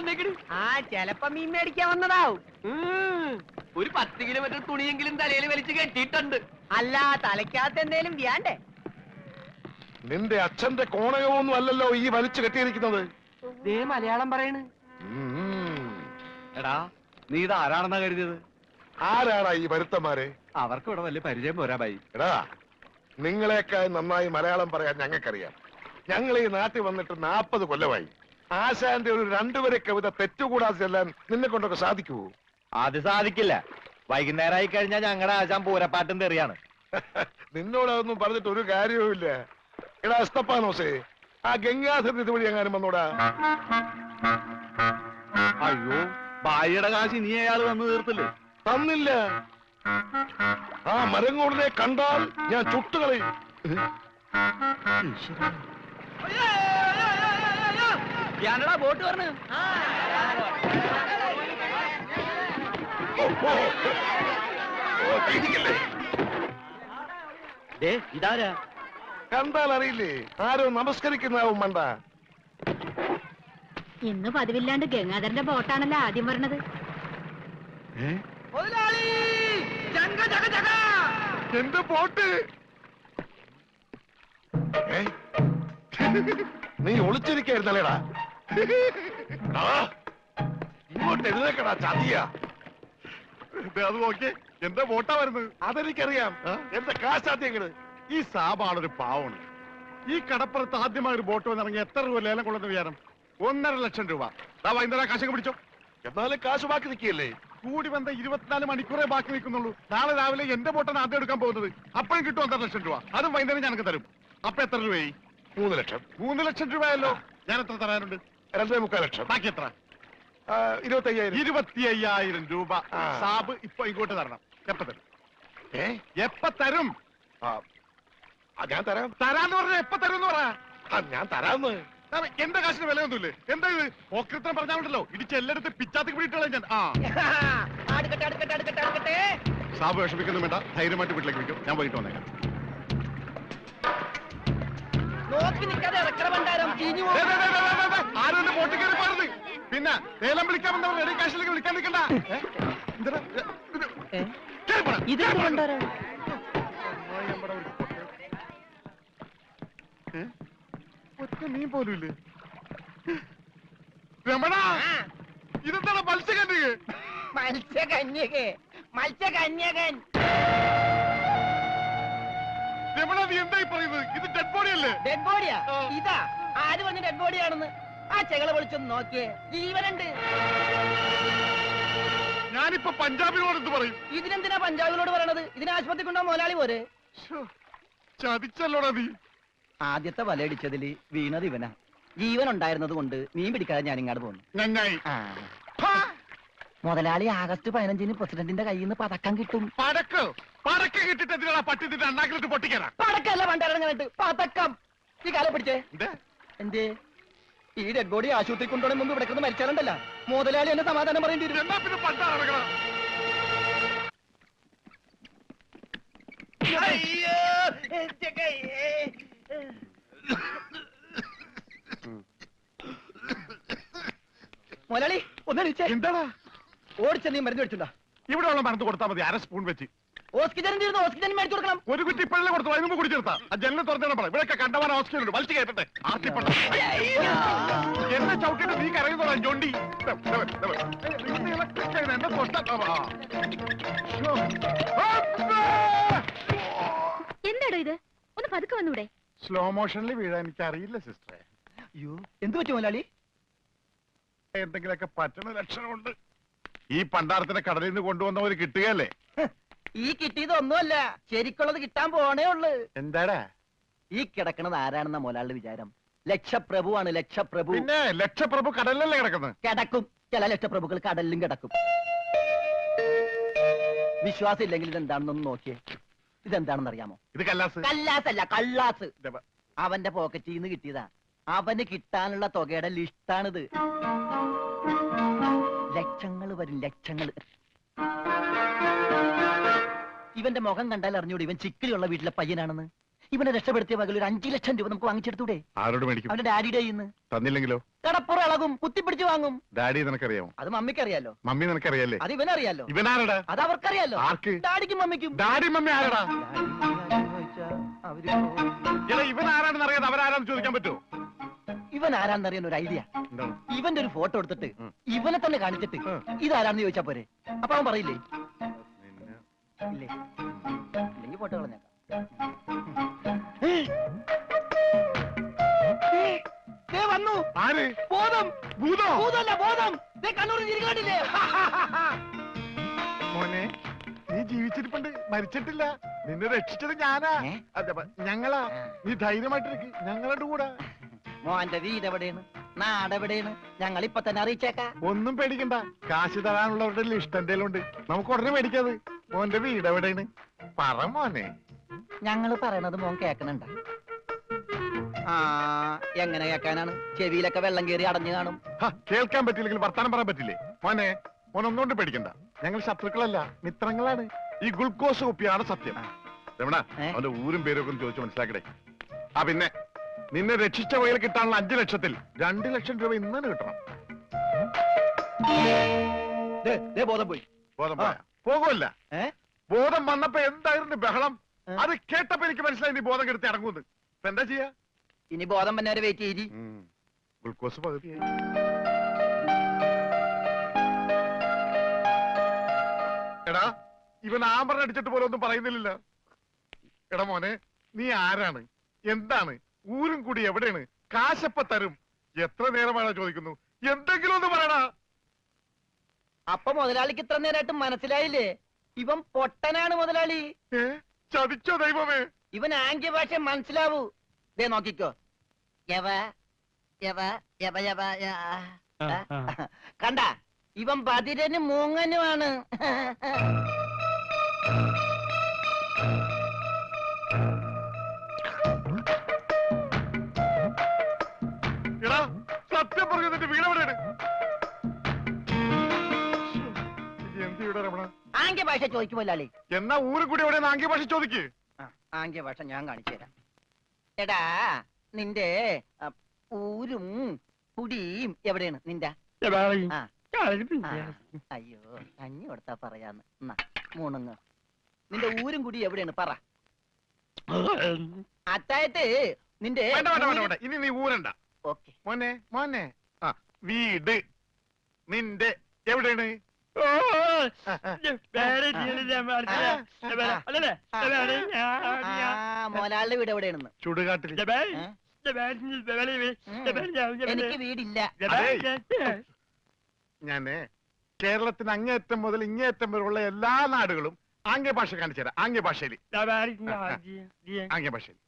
വന്നേക്കണ്. ആ ചെലപ്പോ മീൻ മേടിക്കാൻ വന്നതാവും. ഒരു 10 കിലോമീറ്റർ തുണിയെങ്കിലും തലയിൽ വലിച്ചു കെട്ടിയിട്ടുണ്ട്. അല്ല, തലയ്ക്കകത്ത് എന്തേലും വ്യാണ്ടേ? നിന്റെ അച്ഛന്റെ കോണകമൊന്നും അല്ലല്ലോ ഈ വലിച്ചു കെട്ടിയിരിക്കുന്നത്. ദേ മലയാളം പറയണ്. എടാ, നീ ഇത് ആരാണെന്നാ കരുതിയത്? ആരാടാ ഈ വരുത്തന്മാരെ? അവർക്ക് ഇവിടെ വലിയ പരിചയം പോരാ ബൈ. എടാ, നിങ്ങളെക്കാൾ നന്നായി മലയാളം പറയാൻ ഞങ്ങൾക്കറിയാം. ഞങ്ങൾ ഈ നാട്ടിൽ വന്നിട്ട് 40 കൊല്ലമായി. ആശാന്റെ ഒരു 2 വരെ കവിത തെറ്റുകൂടാതെ ചെല്ലാൻ നിന്നെ കൊണ്ടൊക്കെ സാധിക്കുവോ? അത് സാധിക്കില്ല. വൈകുന്നേരമായി കഴിഞ്ഞാൽ ഞങ്ങളുടെ ആശാൻ പൂരപ്പാട്ടും തെറിയാണ്. നിന്നോടതൊന്നും പറഞ്ഞിട്ട് ഒരു കാര്യവുമില്ല. എടാ എസ്തപ്പാനോസേ, ആ ഗംഗാധരൻ ഇതുവഴി എങ്ങാനും വന്നോടാ. അയ്യോ, ബായിയുടെ കാശ് നീ അയാൾ വന്ന് തീർത്തില്ലേ? തന്നില്ല. ആ മരങ്ങോടിനെ കണ്ടാൽ ഞാൻ ചുട്ടുകളയും. ഞാനടാ ബോട്ട് പറഞ്ഞു. ഇതാരാ? കണ്ടാൽ അറിയില്ലേ? ആരോ നമസ്കരിക്കുന്നാവും മണ്ട. ഇന്ന് പതിവില്ലാണ്ട് ഗംഗാധരന്റെ ബോട്ടാണല്ലോ ആദ്യം പറഞ്ഞത്. എന്റെ ബോട്ട്! നീ ഒളിച്ചിരിക്കായിരുന്നല്ലേടാ? ഇങ്ങോട്ട് എഴുന്നേക്കടാ ചതിയാ. അത് നോക്കിയേ, എന്റെ ബോട്ടാ വരുന്നത്. അതെനിക്കറിയാം. എന്റെ കാശാദ്യങ്ങള്. ഈ സാബാളൊരു പാവമാണ്. ഈ കടപ്പുറത്ത് ആദ്യമായി ഒരു ബോട്ട് വന്നിറങ്ങി എത്ര രൂപ ലേലം കൊള്ളുന്ന വിചാരം? 1.5 ലക്ഷം രൂപ. വൈകുന്നേരം കാശൊക്കെ പിടിച്ചോ. എന്നാലും കാശ് ബാക്കി നിൽക്കിയല്ലേ? കൂടി വന്ന 24 മണിക്കൂറേ ബാക്കി നിൽക്കുന്നുള്ളൂ. നാളെ രാവിലെ എന്റെ ബോട്ടാണ് ആദ്യം എടുക്കാൻ പോകുന്നത്. അപ്പോഴും കിട്ടും 1.5 ലക്ഷം രൂപ. അതും വൈകുന്നേരം ഞങ്ങൾക്ക് തരും. അപ്പൊ എത്ര രൂപയായി? 3 ലക്ഷം. 3 ലക്ഷം രൂപയല്ലോ. ഞാൻ എത്ര തരാനുണ്ട്? 2.25 ലക്ഷം. ബാക്കി എത്ര? 25,000. 25,000 രൂപ സാബ് ഇപ്പൊ ഇങ്ങോട്ട് തരണം. എപ്പ തരും? എപ്പ തരും? ഞാൻ തരാം. തരാന്ന് പറഞ്ഞ എപ്പ തരും എന്ന് പറ. ഞാൻ തരാന്ന്. എന്റെ കാശിന് വിലയൊന്നുമില്ലേ? എന്താ ഇത് ഓക്രിത്രം പറഞ്ഞാലുണ്ടല്ലോ, ഇടിച്ച് എല്ലായിടത്തും പിച്ചാത്തി പിടിയിട്ടുള്ള ഞാൻ. സാബ് വിഷമിക്കൊന്നും വേണ്ട, ധൈര്യമായിട്ട് വീട്ടിലേക്ക് വിളിക്കും. ഞാൻ വൈകിട്ട് വന്നേക്കാം. ആരും എന്റെ ബോട്ടിൽ കയറി പാടുന്നത്. പിന്നെ ലേലം വിളിക്കാമെന്നവർ റെഡി കാശിലേക്ക് വിളിക്കാൻ നിൽക്കണ്ട. ഒറ്റ മീൻ പോലും ഇല്ലേ? രമണ, ഇതെന്താണ് മത്സ്യകന്യക? മത്സ്യകന്യകൻ. രമണ, നീ എന്തായി പറയുന്നത്? ഇത് ഡെഡ് ബോഡി അല്ലേ? ഡെഡ് ബോഡിയാ? ഇതാ ആര് പറഞ്ഞ ഡെഡ് ബോഡിയാണെന്ന്? ആ ചെകളെ വിളിച്ചൊന്ന് നോക്കിയേ, ജീവനുണ്ട്. ഞാനിപ്പോ പഞ്ചാബിനോട് എന്ത് പറയും? ഇതിനെന്തിനാ പഞ്ചാബിനോട് പറയണത്? ഇതിന് ആശുപത്രി കൊണ്ടോ മുതലാളി പോരെ? ചതിച്ചല്ലോടാ നീ. ആദ്യത്തെ വലയടിച്ചതില് വീണത് ഇവനാ. ജീവൻ ഉണ്ടായിരുന്നത് കൊണ്ട് മീൻ പിടിക്കാതെ ഞാൻ ഇങ്ങോട്ട് പോന്നു. നന്നായി. മുതലാളി ആഗസ്റ്റ് 15-ന് പ്രസിഡന്റിന്റെ കയ്യിൽ നിന്ന് പതക്കം കിട്ടും. പടക്കം കിട്ടിട്ട് എന്തിനാ പട്ടി നിന്റെ അണ്ണാക്കിലിട്ട് പൊട്ടിക്കാനാ? പടക്കല്ല പണ്ടിറങ്ങാനായിട്ട് പതക്കം. ഈ കാലം പിടിച്ചേ. എന്തേ ഈ ഡെഡ് ബോഡി ആശുപത്രി കൊണ്ടുപോകണ മുമ്പ് ഇവിടെ കിടന്ന് മരിച്ചാലുണ്ടല്ല, മുതലാളി എന്നെ സമാധാനം പറയേണ്ടി വരും. എന്നാ പിന്നെ പണ്ടാ നടക്കണം. മുതലാളി ഒന്ന് എണീച്ചേ. എന്താടാ? ഓടിച്ച നീ മരുന്ന് മേടിച്ചുണ്ടാ? ഇവിടെ ഉള്ള മരുന്ന് കൊടുത്താൽ മതി. 1/2 സ്പൂൺ വെച്ച്. ഓക്സിജൻ തീർന്നു, ഓക്സിജൻ മേടിച്ചു കൊടുക്കണം. ഒരു കുറ്റി ഇപ്പോഴല്ലേ കൊടുത്തു, അതിന് മുമ്പ് കുടിച്ചെടുത്താ. ആ ജനലിൽ തുറന്നു പറ. ഇവിടെ കണ്ടവാൻ ഓക്സിജൻ ഉണ്ട്. വലിച്ചു കയറ്റട്ടെ. എന്നെ ചവിട്ടിട്ട് നീ കരയുന്നോടാ ജോണ്ടി. എന്നെ എന്താടോ ഇത്? ഒന്ന് പതുക്കെ വന്നൂടെ? സ്ലോ മോഷനിൽ വീഴാൻ എനിക്ക് അറിയില്ല സിസ്റ്ററെ. അയ്യോ, എന്ത് പറ്റും മുതലാളി? എന്തെങ്കിലുമൊക്കെ പറ്റണ ലക്ഷണമുണ്ട്. ഈ പണ്ടാരത്തിനെ കടലിൽ നിന്ന് കൊണ്ടുവന്നവര് കിട്ടുകയല്ലേ? ഈ കിട്ടിയതൊന്നുമല്ല, ശരിക്കുള്ളത് കിട്ടാൻ പോണേ ഉള്ളു. എന്താടാ ഈ കിടക്കണത് ആരാണെന്ന മുതലാളിയുടെ വിചാരം? ലക്ഷപ്രഭുവാണ്, ലക്ഷപ്രഭു. പിന്നെ ലക്ഷപ്രഭു കടലിലല്ലേ കിടക്കുന്നത്? കിടക്കും. ചില ലക്ഷപ്രഭുക്കൾ കടലിലും കിടക്കും. വിശ്വാസം ഇല്ലെങ്കിൽ ഇതെന്താണെന്നൊന്ന് നോക്കിയേ. ഇതെന്താണെന്ന് അറിയാമോ? ഇത് കല്ലാസ്. കല്ലാസല്ല, കള്ളാസ്. അവന്റെ പോക്കറ്റിൽ നിന്ന് കിട്ടിയതാ. അവന് കിട്ടാനുള്ള തുകയുടെ ലിസ്റ്റാണിത്. ലക്ഷങ്ങൾ വരും, ലക്ഷങ്ങൾ. ഇവന്റെ മുഖം കണ്ടാൽ അറിഞ്ഞൂടെ ഇവൻ ചിക്കിലുള്ള വീട്ടിലെ പയ്യനാണെന്ന്? ഇവനെ രക്ഷപ്പെടുത്തിയ പകൽ ഒരു 5 ലക്ഷം രൂപ നമുക്ക് വാങ്ങിച്ചെടുത്തൂടെ? ആരോട് മേടിക്കും? അവന്റെ ഡാഡിയുടെ ഇന്ന് തന്നില്ലെങ്കിലോ? കടപ്പുറ ഇളകും, കുത്തിപ്പിടിച്ച് വാങ്ങും. ഡാഡി നിനക്കറിയാമോ? അത് മമ്മിക്കറിയാലോ. മമ്മി നിനക്കറിയാലേ? അത് ഇവനറിയാലോ. ഇവനാരടാ? അത് അവർക്കറിയാലോ. ആർക്ക്? ഡാഡിക്കും മമ്മിക്കും. ഡാഡി മമ്മി ആരടാ? അവര് ഇവൻ ആരാണെന്ന് അറിയാതെ അവരാരാന്ന് ചോദിക്കാൻ പറ്റുമോ? ഇവൻ ആരാന്നറിയാൻ ഒരു ഐഡിയ. എന്താണ്? ഇവന്റെ ഒരു ഫോട്ടോ എടുത്തിട്ട് ഇവനെ തന്നെ കാണിച്ചിട്ട് ഇതാരാന്ന് ചോദിച്ചാ പോരെ? അപ്പൊ അവൻ പറയില്ലേ? ഇല്ലേ? ഇല്ലെങ്കിൽ ഫോട്ടോ കളഞ്ഞേക്കാം. ദേ വന്നു. ആര്? ബോധം. ഭൂതോ? ഭൂതമല്ല, ബോധം. ദേ കണ്ണൂർ ചിരിക്കാണ്ടില്ലേ? മോനെ, നീ ജീവിച്ചിരിപ്പുണ്ട്, മരിച്ചിട്ടില്ല. നിന്നെ രക്ഷിച്ചത് ഞാനാ. ഞങ്ങളാ. നീ ധൈര്യമായിട്ടിരിക്ക്, ഞങ്ങളുടെ കൂടെ. മോന്റെ വീട് എവിടെയാണ്? നാടെവിടെയാണ്? ഞങ്ങൾ ഇപ്പൊ തന്നെ അറിയിച്ചേക്കാം. ഒന്നും പേടിക്കണ്ട, കാശ് തരാനുള്ളവരുടെ ലിസ്റ്റ് എന്തേലും ഉണ്ട്, നമുക്ക് ഉടനെ മേടിക്കാത്. മോന്റെ വീട് എവിടെയാണ്? പറ മോനെ. ഞങ്ങൾ പറയണത് മോൻ കേക്കണുണ്ട? ആ, എങ്ങനെ കേക്കാനാണ്? ചെവിയിലൊക്കെ വെള്ളം കയറി അടഞ്ഞു കാണും. കേൾക്കാൻ പറ്റില്ലെങ്കിൽ വർത്താനം പറയാൻ പറ്റില്ലേ? മോനെ, മോൻ ഒന്നുകൊണ്ട് പേടിക്കണ്ട, ഞങ്ങൾ ശത്രുക്കളല്ല, മിത്രങ്ങളാണ്. ഈ ഗ്ലൂക്കോസ് കുപ്പിയാണ് സത്യം. രമണ, അവന്റെ ഊരും പേരും ഒക്കെ ഒന്ന് ചോദിച്ചു മനസ്സിലാക്കടേ. ആ പിന്നെ, നിന്നെ രക്ഷിച്ച വകയിൽ കിട്ടാനുള്ള 5 ലക്ഷത്തിൽ 2 ലക്ഷം രൂപ ഇന്ന് തന്നെ കിട്ടണം. ബോധം പോയി. ബോധം പോയാ? പോകുമല്ല. ബോധം വന്നപ്പോ എന്തായിരുന്നു ബഹളം? അത് കേട്ടപ്പോ എനിക്ക് മനസ്സിലായി നീ ബോധം കെടുത്തി ഇറങ്ങുന്നത്. ഇപ്പൊ എന്താ ചെയ്യാ? ഇനി ബോധം തന്നെ വരെ വെയിറ്റ് ചെയ്തി. ഗ്ലൂക്കോസ് പകുതിയായി. എടാ, ഇവൻ ആമ്പറിന് അടിച്ചിട്ട് പോലെ ഒന്നും പറയുന്നില്ല. എടാ മോനെ, നീ ആരാണ്? എന്താണ്? ഊരും കൂടി എവിടെയാണ്? കാശപ്പ തരും. എത്ര നേരമാണ് ചോദിക്കുന്നു? എന്തെങ്കിലും ഒന്ന് പറയടാ. അപ്പൊ മുതലാളിക്ക് ഇത്ര നേരമായിട്ട് മനസ്സിലായില്ലേ? ഇവൻ പൊട്ടനാണ് മുതലാളി. ചതിച്ചോ ദൈവമേ? ഇവൻ ആംഗ്യ ഭാഷ മനസ്സിലാവൂ. ദേ നോക്കിക്കോ. കണ്ട, ഇവൻ ബദിരനും മൂങ്ങനുമാണ്. എടാ, സത്യം പറഞ്ഞു, നിന്റെ വീട് എവിടെയാണ്? എന്ത് ഇവിടെ രമണ? ആംഗ്യ ഭാഷ ചോദിക്കും മുതലാളി. എന്നാ ഊരും കൂടി എവിടെയാണ് ആംഗ്യ ഭാഷ ചോദിക്ക്. ആംഗ്യ ഭാഷ ഞാൻ കാണിച്ചു തരാം. എടാ, നിന്റെ ഊരും കുടിയും എവിടെയാണ് നിന്റെ? അയ്യോ, കഞ്ഞി കൊടുത്താ പറയാന്ന്. മൂണുങ്ങ്. നിന്റെ ഊരും കുടി എവിടെയാണ് പറ. അത്തായത്ത് നിന്റെ ഇനി നീ ഊരണ്ട. ഓക്കെ മോനെ, മോനെ, വീട് നിന്റെ എവിടെയാണ്? മോലാളുടെ വീട് എവിടെയാണെന്ന്? ചുടുകാട്ടിൽ. എനിക്ക് വീടില്ല. ഞാന് കേരളത്തിന് അങ്ങേയറ്റം മുതൽ ഇങ്ങേയറ്റം വരെയുള്ള എല്ലാ നാടുകളും ആംഗ്യ ഭാഷ കാണിച്ചു തരാം. ആംഗ്യ ഭാഷയിൽ. ആംഗ്യ ഭാഷയിൽ.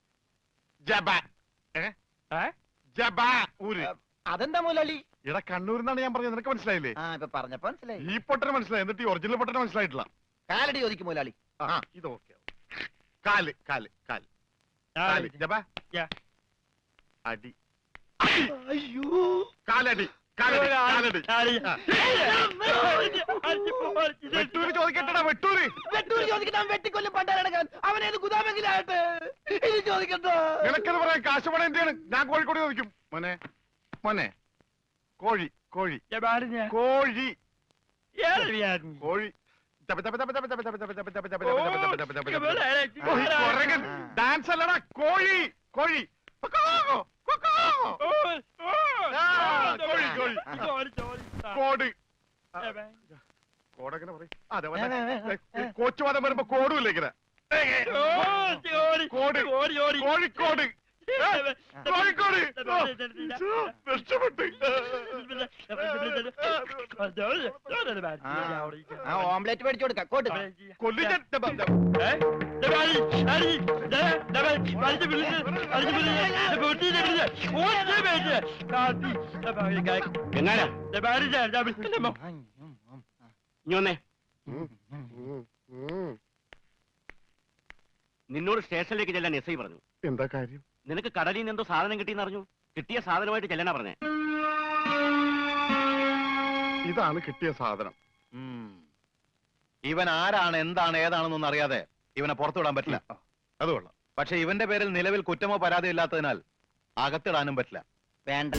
ജബാ ഊര്. അതെന്താ മുതലാളി? ഇവിടെ കണ്ണൂരിന്നാണ് ഞാൻ പറഞ്ഞത്, നിനക്ക് മനസ്സിലായില്ലേ? ഇപ്പൊ പറഞ്ഞപ്പോ മനസ്സിലായി. ഈ പൊട്ടന് മനസ്സിലായി, എന്നിട്ട് ഈ ഒറിജിനൽ പൊട്ടന് മനസ്സിലായിട്ടില്ല. കാലടി ചോദിക്കും മുതലാളി. ഇത് ഓക്കെ. കാല് കാല് കാല് കാല്. ജബാ അടി. അയ്യോ, കാലടി കാലടി കാലടി. വെട്ടൂര് ചോദിക്കട്ടെടാ, വെട്ടൂര്. വെട്ടൂര് ചോദിക്കട്ടെ. വെട്ടിക്കൊല്ലും പണ്ടാരടക്കാൻ. അവനേത് ഗുദാമെങ്കിലായിട്ട് ഇത് ചോദിക്കട്ടോ. നിനക്കത് പറയാൻ കാശ് പണം എന്റെയാണ്. ഞാൻ കോഴിക്കോട് ചോദിക്കും. മോനെ, മോനെ, കോഴി കോഴി കോഴി കോഴി. ഡാൻസ് അല്ലടാ, കോഴി കോഴി. കോഴി കോഴി. കോട്. കോടെങ്ങനെ പറയും? അതെ, കോച്ചുവാദം വരുമ്പോ കോടും ഇല്ല ഇങ്ങനെ. കോട്. കോഴിക്കോട്. കോഴിക്കോട്. രക്ഷപ്പെട്ട്. ഓംലെറ്റ് മേടിച്ചു കൊടുക്കാം. കോട്ട് കൊല്ലിന്റെ നിന്നോട് സ്റ്റേഷനിലേക്ക് ചെല്ലാൻ എസ് ഐ പറഞ്ഞു. എന്താ കാര്യം? നിനക്ക് കടലിൽ നിന്ന് എന്തോ സാധനം കിട്ടിയെന്ന് അറിഞ്ഞു. കിട്ടിയ സാധനമായിട്ട് ചെല്ലാനാ പറഞ്ഞേ. ഇതാണ് കിട്ടിയ സാധനം. ഇവൻ ആരാണ്, എന്താണ്, ഏതാണെന്നൊന്നും അറിയാതെ ഇവനെ പുറത്തു വിടാൻ പറ്റില്ല. അത് കൊള്ളാം. പക്ഷെ ഇവന്റെ പേരിൽ നിലവിൽ കുറ്റമോ പരാതിയോ ഇല്ലാത്തതിനാൽ അകത്തിടാനും പറ്റില്ല. വേണ്ട.